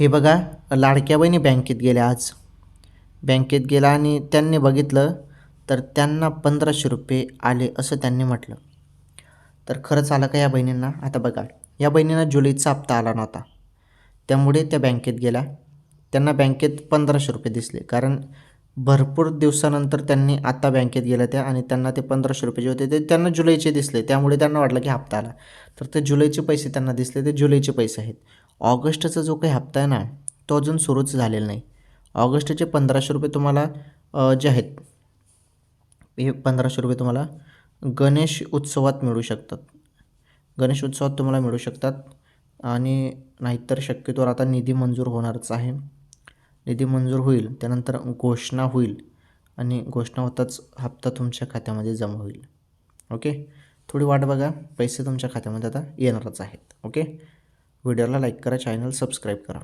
हे बघा, लाडक्या बहिणी बँकेत गेल्या आज. बँकेत गेला आणि त्यांनी बघितलं तर त्यांना 1500 रुपये आले असं त्यांनी म्हटलं. तर खरंच आलं का या बहिणींना? आता बघा, या बहिणींना जुलैचा हप्ता आला नव्हता, त्यामुळे त्या बँकेत गेल्या. त्यांना बँकेत 1500 रुपये दिसले, कारण भरपूर दिवसानंतर त्यांनी आता बँकेत गेल्या त्या आणि त्यांना ते 1500 रुपये जे होते ते त्यांना जुलैचे दिसले, त्यामुळे त्यांना वाटलं की हप्ता आला. तर ते जुलैचे पैसे त्यांना दिसले, ते जुलैचे पैसे आहेत. ऑगस्टचा जो काही हप्ता आहे ना, तो अजून सुरूच झालेला नाही. ऑगस्टचे 1500 रुपये तुम्हाला जे आहेत, हे 1500 रुपये तुम्हाला गणेश उत्सवात मिळू शकतात. गणेश उत्सवात तुम्हाला मिळू शकतात आणि नाहीतर शक्यतोवर आता निधी मंजूर होणारच आहे. निधी मंजूर होईल, त्यानंतर घोषणा होईल आणि घोषणा होताच हप्ता तुमच्या खात्यामध्ये जमा होईल. ओके, थोडी वाट बघा, पैसे तुमच्या खात्यामध्ये आता येणारच आहेत. ओके, व्हिडिओला लाईक करा, चॅनल सबस्क्राईब करा.